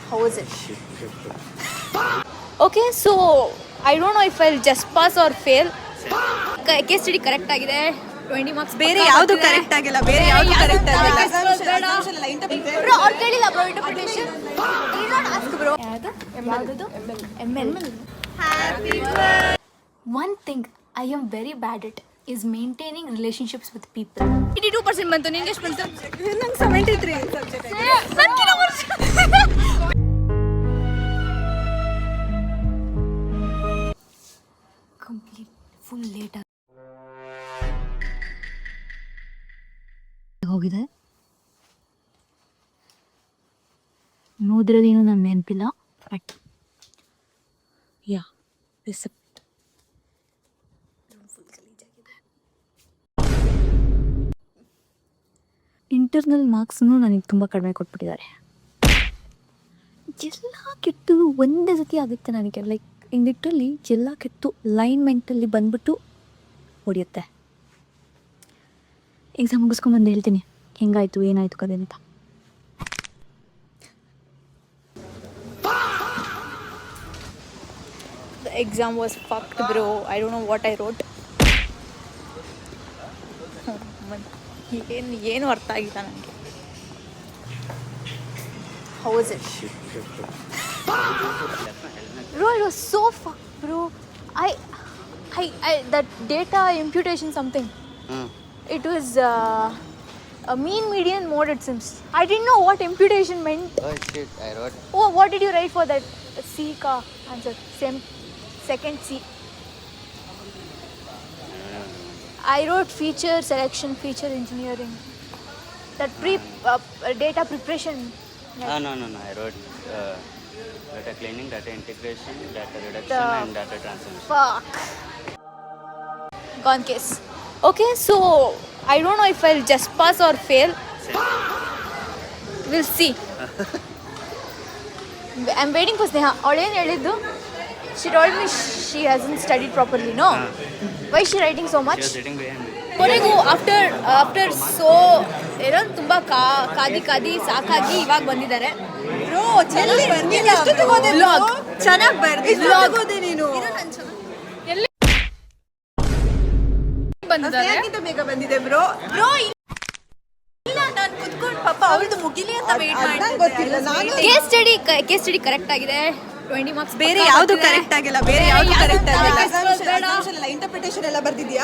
How was it? Okay, so I don't know if I'll just pass or fail. Case study correct ಆಗಿದೆ 20 marks. ಬೇರೆ ಯಾವುದು correct ಆಗಿಲ್ಲ, ಬೇರೆ ಯಾವುದು correct ಆಗಿಲ್ಲ. ಬ್ರೋ ಅವ್ರು ಕೇಳಿಲ್ಲ bro interpretation. Did not ask bro. ಯಾವುದು? ML. Happy birthday. One thing I am very bad at is maintaining relationships with people. 82% ಬಂತು, ನಿಂಗೆ ಎಷ್ಟು ಬಂತು? ನಂಗೆ 73 ಸಬ್ಜೆಕ್ಟ್. ನನಗಿನ ವರ್ಷ ಕಂಪ್ಲೀಟ್ ಫುಲ್ ಲೇಟ್ ಹೋಗಿದೆ. ನೋಡಿರೋದೇನು ನನ್ನ ನೆನಪಿಲ್ಲ. ಬಟ್ ಯಾ ಇಂಟರ್ನಲ್ ಮಾರ್ಕ್ಸ್ನು ನನಗೆ ತುಂಬ ಕಡಿಮೆ ಕೊಟ್ಬಿಟ್ಟಿದ್ದಾರೆ. ಎಲ್ಲ ಕೆಟ್ಟು ಒಂದೇ ಸತಿ ಆಗುತ್ತೆ ನನಗೆ. ಲೈಕ್ ಲಿಟ್ರಲಿ ಎಲ್ಲ ಕೆತ್ತು ಲೈನ್ಮೆಂಟಲ್ಲಿ ಬಂದ್ಬಿಟ್ಟು ಹೊಡೆಯುತ್ತೆ. ಎಕ್ಸಾಮ್ ಮುಗಿಸ್ಕೊಂಬಂದು ಹೇಳ್ತೀನಿ ಹೆಂಗಾಯಿತು ಏನಾಯಿತು ಕದೆ ಅಂತ. The exam was fucked bro. I don't know what I wrote. ಏನು ಅರ್ಥ ಆಗಿಲ್ಲ ನನಗೆ. How was it? Bro, it was so fucked bro. I that data imputation something. It was a mean median mode it seems. I didn't know what imputation meant. Oh shit, I wrote. Oh, what did you write for that C ka answer? Same second C. I wrote feature selection, feature engineering. That data preparation. No. I wrote data cleaning, data integration, data reduction, and data transformation. Fuck. Gone case. Okay, so I don't know if I'll just pass or fail. We'll see. I'm waiting for Sneha. Avಳು ಏನು ಹೇಳಿದ್ದು? She told me she hasn't studied properly, no? Why is she writing so much? She was sitting behind me. ಕೊನೆಗೂ after so ಏನೋ ತುಂಬ ಕಾದಿ ಸಾಕಾಗಿ ಇವಾಗ ಬಂದಿದ್ದಾರೆ. Bro ಚೆನ್ನಾಗಿ ಎಷ್ಟು ತಗೋದೆ ಬ್ಲಾಗ್ ಚೆನ್ನಾಗಿ ಬರ್ದಿದ್ದು ತಗೋದೆ ನೀನು. ಎಲ್ಲಿ ಬಂದಿದ್ದಾರೆ? ಅದಕ್ಕಿಂತ ಬೇಗ ಬಂದಿದೆ ಬ್ರೋ. ಇಲ್ಲ ನಾನು ಕುತ್ಕೊಂಡು ಪಾಪ ಅವಳದು ಮುಗಿಲಿ ಅಂತ ವೇಟ್ ಮಾಡ್ತಿದ್ದೆ. ಕೇಸ್ ಸ್ಟಡಿ ಕರೆಕ್ಟ್ ಆಗಿದೆ 20 marks. ಬೇರೆ ಯಾವುದು ಕರೆಕ್ಟ್ ಆಗಿಲ್ಲ, ಬೇರೆ ಯಾವುದು ಕರೆಕ್ಟ್ ಆಗಿಲ್ಲ. ಇಂಟರ್ಪ್ರಿಟೇಷನ್ ಎಲ್ಲ ಬರ್ದಿದ್ಯಾ?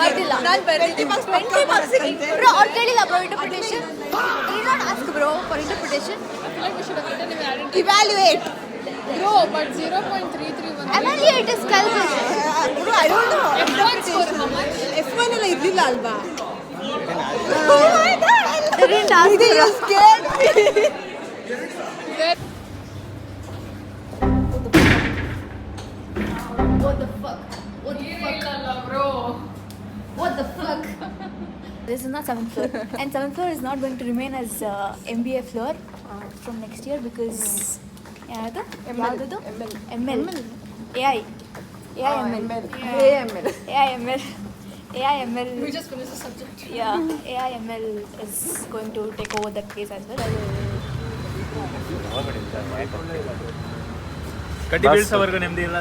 ಬರ್ದಿಲ್ಲ. ನಾನು ಬರ್ದಿದ್ದೆ 20 marks ಅಂತೆ. ಬ್ರೋ ಅವ್ರು ಕೇಳಿಲ್ಲ bro interpretation. Did not ask bro for interpretation. Evaluate. Bro, but 0.331. Evaluate is calculation. Bro, I don't know. F1 how much? F1 ಎಲ್ಲ ಇರ್ಲಿಲ್ಲ ಅಲ್ವಾ? They didn't ask They bro. scared me. What the fuck? Bro. What the fuck? This is not 7th floor. And 7th floor is not going to remain as MBA floor from next year because ಯಾವುದು? ML. AI. AIML. We just finished the subject. Yeah, AIML is going to take over that case as well. ಕಡ್ಡಿ ಬೀಳ್ಸೋವರೆಗೂ ನೆಮ್ಮದಿ ಇಲ್ಲ.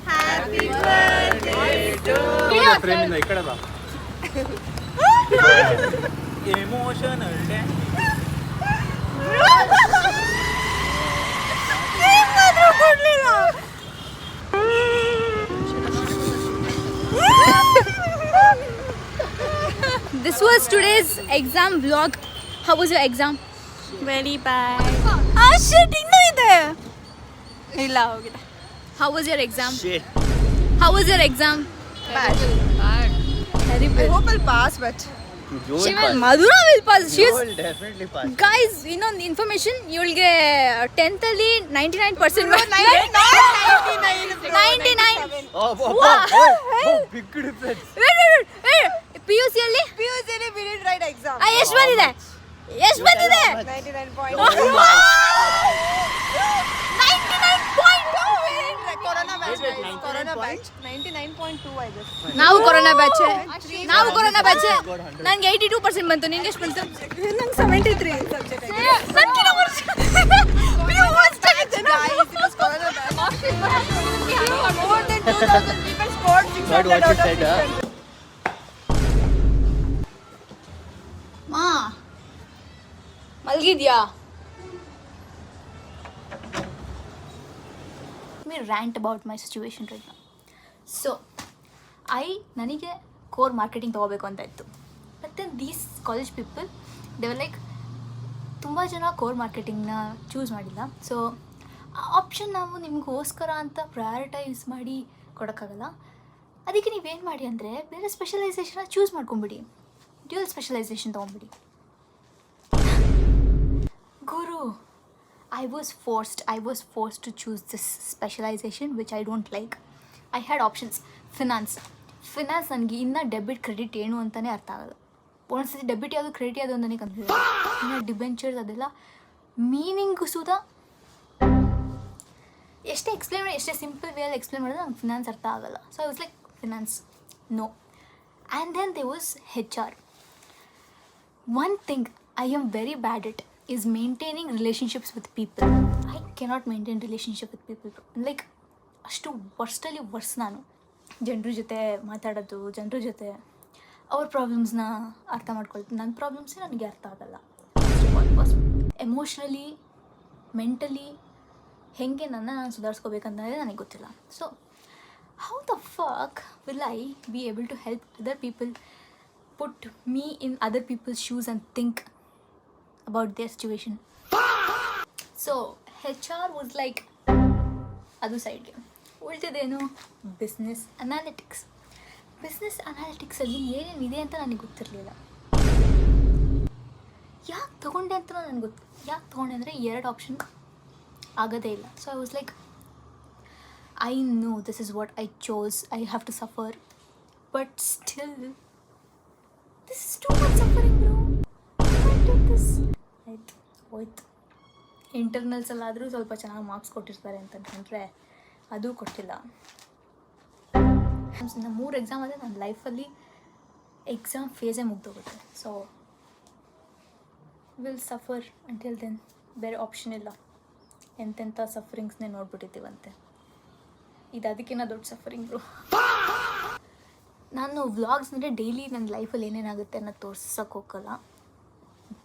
Happy birthday to ಫ್ರೇಮಿಂದ ಈ ಕಡೆ ಬಾ. Emotional day. This was today's exam vlog. How was your exam? Very bad. Shit, ಇನ್ನೂ ಇದೆ. ಇಲ್ಲ ಹೋಗಿದೆ. How was your exam? Shit. How was your exam? Bad. I Terrible. hope I'll pass, but You She will will, pass. Madhura will pass. She You is, will definitely pass. guys, you know the information. You will get 10th ಅಲ್ಲಿ 99%. 99. Big difference. Wait. PUC ಅಲ್ಲಿ? PUC ಅಲ್ಲಿ we didn't write exam. ಎಷ್ಟು ಬಂದಿದೆ? ಎಷ್ಟು ಬಂದಿದೆ? 99 point. 99 point. Corona batch corona batch 99.2 I guess. ನಾವು corona batch ನಂಗೆ 82% ಬಂತು. ನಿಂಗೆ ಎಷ್ಟು ಬಂತು? ನಂಗೆ 73 subject guys, it was corona batch. More than 2000 people scored 600 out of 600. ಮಾ ಮಲ್ಗಿದ್ಯಾ? me rant about my situation right now. So ನನಗೆ ಕೋರ್ ಮಾರ್ಕೆಟಿಂಗ್ ತೊಗೋಬೇಕು ಅಂತ ಇತ್ತು. But then these college people they were like ತುಂಬ ಜನ ಕೋರ್ ಮಾರ್ಕೆಟಿಂಗ್ನ choose ಮಾಡಿಲ್ಲ. ಸೊ ಆ ಆಪ್ಷನ್ ನಾವು ನಿಮಗೋಸ್ಕರ ಅಂತ ಪ್ರಯಾರಿಟೈಸ್ ಮಾಡಿ ಕೊಡೋಕ್ಕಾಗಲ್ಲ. ಅದಕ್ಕೆ ನೀವೇನು ಮಾಡಿ ಅಂದರೆ ಬೇರೆ ಸ್ಪೆಷಲೈಸೇಷನ್ನ ಚೂಸ್ ಮಾಡ್ಕೊಂಬಿಡಿ. ಡ್ಯೂಯಲ್ ಸ್ಪೆಷಲೈಸೇಷನ್ ತೊಗೊಂಬಿಡಿ. ಗುರು, I was forced to choose this specialization which I don't like. I had options. Finance ನನಗೆ ಇನ್ನೂ ಡೆಬಿಟ್ ಕ್ರೆಡಿಟ್ ಏನು ಅಂತಲೇ ಅರ್ಥ ಆಗಲ್ಲ. ಒಂದ್ಸತಿ ಡೆಬಿಟ್ ಯಾವುದು ಕ್ರೆಡಿಟ್ ಯಾವುದು ಅಂತಲೇ ಕನ್ಫ್ಯೂಸ್. ಇನ್ನು ಡಿಬೆಂಚರ್ಸ್ ಅದೆಲ್ಲ ಮೀನಿಂಗು ಸುದಾ ಎಷ್ಟೇ ಎಕ್ಸ್ಪ್ಲೇನ್ ಮಾಡಿ, ಎಷ್ಟೇ ಸಿಂಪಲ್ ವೇಯಲ್ಲಿ ಎಕ್ಸ್ಪ್ಲೇನ್ ಮಾಡಿದ್ರೆ ನಂಗೆ ಫಿನಾನ್ಸ್ ಅರ್ಥ ಆಗಲ್ಲ. So I was like finance no. And then they was HR. One thing I am very bad at is maintaining relationships with people. I cannot maintain relationship with people. Like ಅಷ್ಟು ವರ್ಸ್ಟಲ್ಲಿ verse ನಾನು. ಜನರ ಜೊತೆ ಮಾತಾಡೋದು, ಜನರ ಜೊತೆ ಅವ್ರ ಪ್ರಾಬ್ಲಮ್ಸ್ನ ಅರ್ಥ ಮಾಡ್ಕೊಳ್ತೀನಿ. ನನ್ನ ಪ್ರಾಬ್ಲಮ್ಸೇ ನನಗೆ ಅರ್ಥ ಆಗಲ್ಲ. ಎಮೋಷ್ನಲಿ ಮೆಂಟಲಿ ಹೇಗೆ ನಾನು ಸುಧಾರಿಸ್ಕೋಬೇಕಂತಂದರೆ ನನಗೆ ಗೊತ್ತಿಲ್ಲ. So how the fuck will I be able to help other people, put me in other people's shoes and think about their situation? So HR was like ಅದು ಸೈಡ್ಗೆ ಉಳಿದಿದ್ದೇನು ಬಿಸ್ನೆಸ್ ಅನಾಲಿಟಿಕ್ಸಲ್ಲಿ ಏನೇನಿದೆ ಅಂತ ನನಗೆ ಗೊತ್ತಿರಲಿಲ್ಲ. ಯಾಕೆ ತೊಗೊಂಡೆ ಅಂತ ಯಾಕೆ ತೊಗೊಂಡೆ ಅಂದರೆ 2 ಆಪ್ಷನ್ ಆಗೋದೇ ಇಲ್ಲ. So I was like I know this is what I chose. I have to suffer, but still this is too much suffering bro. ಆಯ್ತು ಹೋಯ್ತು. ಇಂಟರ್ನಲ್ಸಲ್ಲಾದರೂ ಸ್ವಲ್ಪ ಚೆನ್ನಾಗಿ ಮಾರ್ಕ್ಸ್ ಕೊಟ್ಟಿರ್ತಾರೆ ಅಂತ ಅಂದ್ಕೊಂಡ್ರೆ ಅದು ಕೊಟ್ಟಿಲ್ಲ. ಇನ್ನು 3 ಎಕ್ಸಾಮ್ ಆದರೆ ನನ್ನ ಲೈಫಲ್ಲಿ ಎಕ್ಸಾಮ್ ಫೇಸೇ ಮುಗ್ದೋಗುತ್ತೆ. So will suffer until then. ಬೇರೆ ಆಪ್ಷನ್ ಇಲ್ಲ. ಎಂತೆಂಥ ಸಫರಿಂಗ್ಸ್ನೇ ನೋಡ್ಬಿಟ್ಟಿದ್ದೀವಂತೆ. ಇದು ಅದಕ್ಕಿಂತ ದೊಡ್ಡ ಸಫರಿಂಗ್ ಬ್ರೋ. ನಾನು ವ್ಲಾಗ್ಸ್ ಅಂದರೆ ಡೈಲಿ ನನ್ನ ಲೈಫಲ್ಲಿ ಏನೇನಾಗುತ್ತೆ ಅನ್ನೋದು ತೋರ್ಸೋಕ್ಕೆ ಹೋಗಲ್ಲ.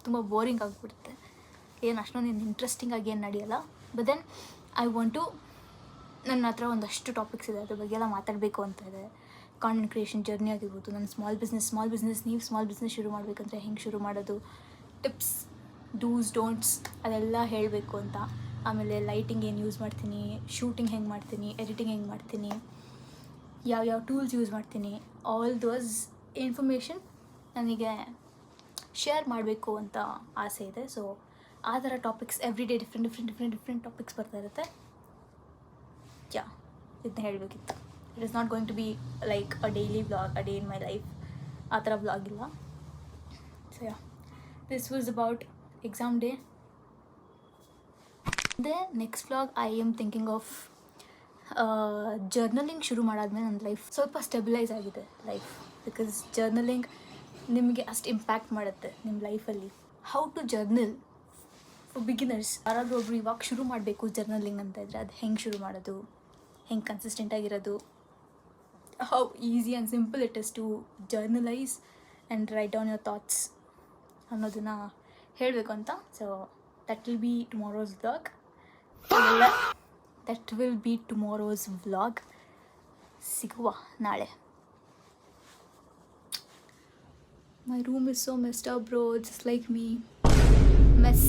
ತುಂಬ ಬೋರಿಂಗ್ ಆಗಿಬಿಡುತ್ತೆ. ಏನು ಅಷ್ಟೊಂದು ಇಂಟ್ರೆಸ್ಟಿಂಗ್ ಆಗಿ ಏನು ನಡೆಯಲ್ಲ. But then I want to, ನನ್ನ ಹತ್ರ ಒಂದಷ್ಟು ಟಾಪಿಕ್ಸ್ ಇದೆ, ಅದ್ರ ಬಗ್ಗೆ ಎಲ್ಲ ಮಾತಾಡಬೇಕು ಅಂತ ಇದೆ. ಕಾಂಟೆಂಟ್ ಕ್ರಿಯೇಷನ್ ಜರ್ನಿ ಆಗಿರ್ಬೋದು, ನನ್ನ ಸ್ಮಾಲ್ ಬಿಸ್ನೆಸ್ ನೀವು ಸ್ಮಾಲ್ ಬಿಸ್ನೆಸ್ ಶುರು ಮಾಡಬೇಕಂದ್ರೆ ಹೆಂಗೆ ಶುರು ಮಾಡೋದು, ಟಿಪ್ಸ್, ಡೂಸ್ ಡೋಂಟ್ಸ್ ಅದೆಲ್ಲ ಹೇಳಬೇಕು ಅಂತ. ಆಮೇಲೆ ಲೈಟಿಂಗ್ ಏನು ಯೂಸ್ ಮಾಡ್ತೀನಿ, ಶೂಟಿಂಗ್ ಹೆಂಗೆ ಮಾಡ್ತೀನಿ, ಎಡಿಟಿಂಗ್ ಹೆಂಗೆ ಮಾಡ್ತೀನಿ, ಯಾವ ಟೂಲ್ಸ್ ಯೂಸ್ ಮಾಡ್ತೀನಿ, ಆಲ್ ದೋಸ್ ಇನ್ಫಾರ್ಮೇಷನ್ ನನಗೆ ಶೇರ್ ಮಾಡಬೇಕು ಅಂತ ಆಸೆ ಇದೆ. ಸೊ ಆ ಥರ topics every day different topics ಬರ್ತಾ ಇರುತ್ತೆ. ಇದನ್ನ ಹೇಳಬೇಕಿತ್ತು. It is not going to be like a daily vlog, a day in my life, ಆ ಥರ ವ್ಲಾಗ್ ಇಲ್ಲ. So this was about exam day. ಅದೇ next vlog I am thinking of journaling ಶುರು ಮಾಡಾದ್ಮೇಲೆ ನನ್ನ ಲೈಫ್ ಸ್ವಲ್ಪ ಸ್ಟೆಬಿಲೈಸ್ ಆಗಿದೆ life. Because journaling ನಿಮಗೆ ಅಷ್ಟು ಇಂಪ್ಯಾಕ್ಟ್ ಮಾಡುತ್ತೆ ನಿಮ್ಮ ಲೈಫಲ್ಲಿ. How to journal for beginners. ಯಾರಾದರೂ ಒಬ್ರು ಇವಾಗ ಶುರು ಮಾಡಬೇಕು ಜರ್ನಲಿಂಗ್ ಅಂತ ಇದ್ದರೆ ಅದು ಹೆಂಗೆ ಶುರು ಮಾಡೋದು, ಹೆಂಗೆ ಕನ್ಸಿಸ್ಟೆಂಟಾಗಿರೋದು, how easy and simple it is to journalise and write down your thoughts ಅನ್ನೋದನ್ನು ಹೇಳಬೇಕು ಅಂತ. So that will be tomorrow's vlog. ಸಿಗುವ ನಾಳೆ. My room is so messed up, bro, just like me. Mess.